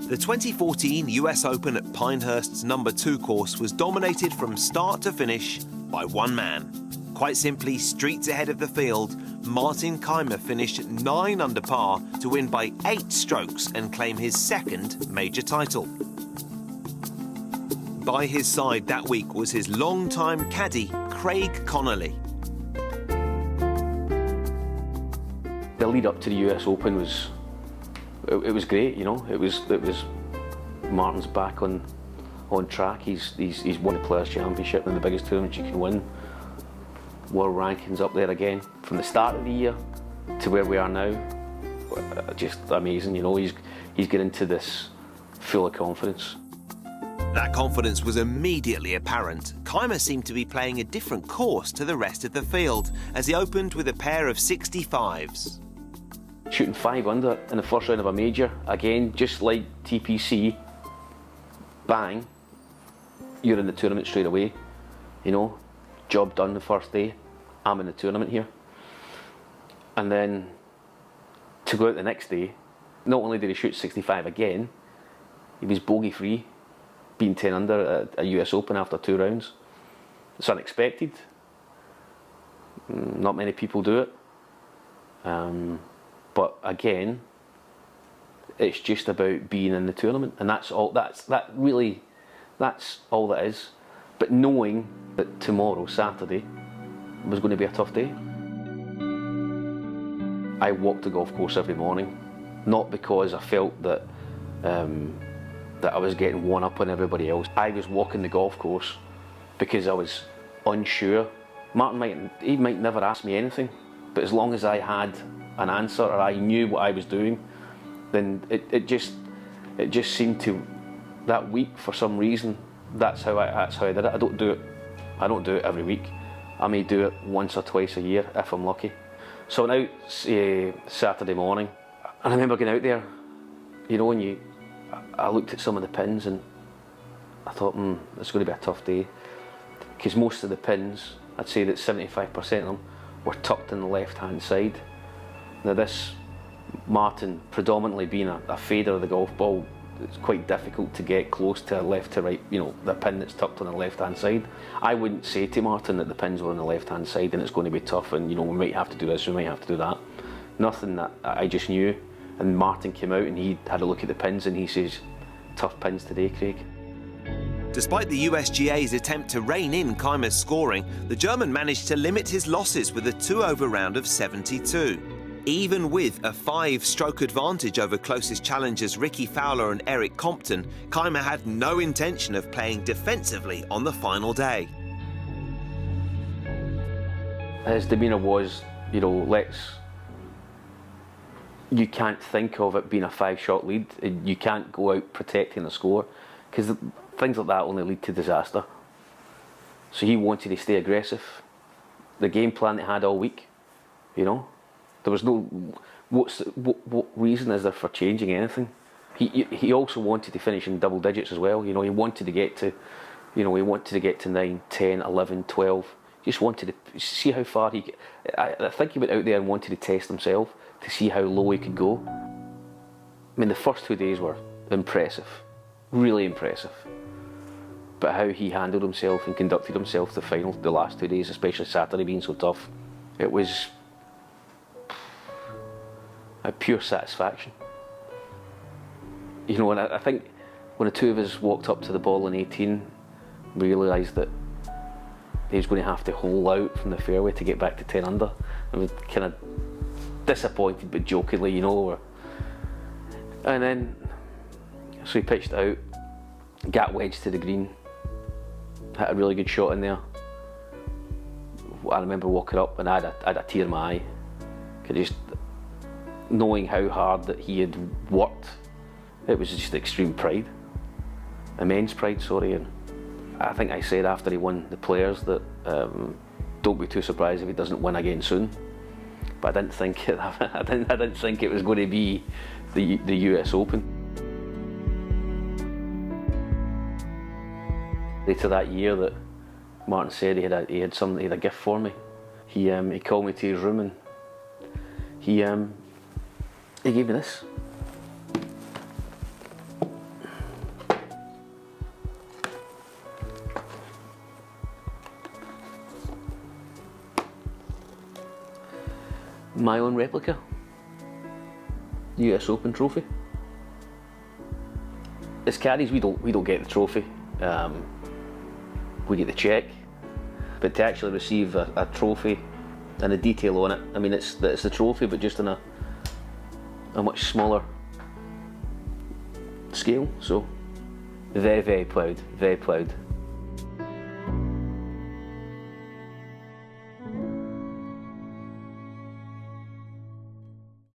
The 2014 US Open at Pinehurst's number 2 course was dominated from start to finish by one man. Quite simply, streets ahead of the field, Martin Kaymer finished 9 under par to win by 8 strokes and claim his second major title. By his side that week was his long-time caddie, Craig Connelly. The lead up to the US Open was it was great, you know. It was Martin's back on track. He's won the Players' Championship in the biggest tournament you can win. World rankings up there again. From the start of the year to where we are now, just amazing, you know. He's getting into this full of confidence. That confidence was immediately apparent. Kaymer seemed to be playing a different course to the rest of the field as he opened with a pair of 65s. Shooting 5 under in the first round of a major, again, just like TPC, bang, you're in the tournament straight away, you know, job done the first day, I'm in the tournament here. And then to go out the next day, not only did he shoot 65 again, he was bogey free, being 10 under at a US Open after 2 rounds. It's unexpected, not many people do it. But again, it's just about being in the tournament, and that's all. That's all that is. But knowing that tomorrow, Saturday, was going to be a tough day. I walked the golf course every morning, not because I felt that that I was getting one up on everybody else. I was walking the golf course because I was unsure. Martin might never ask me anything, but as long as I had an answer or I knew what I was doing, then it just seemed to, that week for some reason, that's how I did it. I don't do it every week. I may do it once or twice a year if I'm lucky. So now Saturday morning, and I remember going out there, you know, and I looked at some of the pins and I thought, it's going to be a tough day, because most of the pins, I'd say that 75% of them were tucked in the left-hand side. Now this, Martin predominantly being a fader of the golf ball, it's quite difficult to get close to a left to right, you know, the pin that's tucked on the left-hand side. I wouldn't say to Martin that the pins were on the left-hand side and it's going to be tough and, you know, we might have to do this, we might have to do that. Nothing that I just knew. And Martin came out and he had a look at the pins and he says, tough pins today, Craig. Despite the USGA's attempt to rein in Kaymer's scoring, the German managed to limit his losses with a 2-over round of 72. Even with a 5-stroke advantage over closest challengers Ricky Fowler and Eric Compton, Kaymer had no intention of playing defensively on the final day. His demeanour was, you know, you can't think of it being a 5-shot lead. You can't go out protecting the score, because things like that only lead to disaster. So he wanted to stay aggressive. The game plan they had all week, you know, there was no, what reason is there for changing anything? He also wanted to finish in double digits as well. You know, he wanted to get to, you know, 9, 10, 11, 12. He just wanted to see how far he could. I think he went out there and wanted to test himself to see how low he could go. I mean, the first 2 days were impressive, really impressive. But how he handled himself and conducted himself the final, the last 2 days, especially Saturday being so tough, it was a pure satisfaction. You know, and I think when the two of us walked up to the ball in 18, we realised that he was going to have to hole out from the fairway to get back to 10 under. And we were kind of disappointed, but jokingly, you know. And then, so he pitched out, got wedged to the green, hit a really good shot in there. I remember walking up and I had a tear in my eye. Just knowing how hard that he had worked, it was just extreme pride, immense pride, sorry. And I think I said after he won the Players that don't be too surprised if he doesn't win again soon. But I didn't think I didn't think it was going to be the US Open. Later that year, that Martin said he had a gift for me. He called me to his room and he gave me this. My own replica. US Open trophy. As caddies, we don't get the trophy. We get the check, but to actually receive a trophy and a detail on it, I mean, it's the trophy, but just on a much smaller scale. So very, very proud, very proud.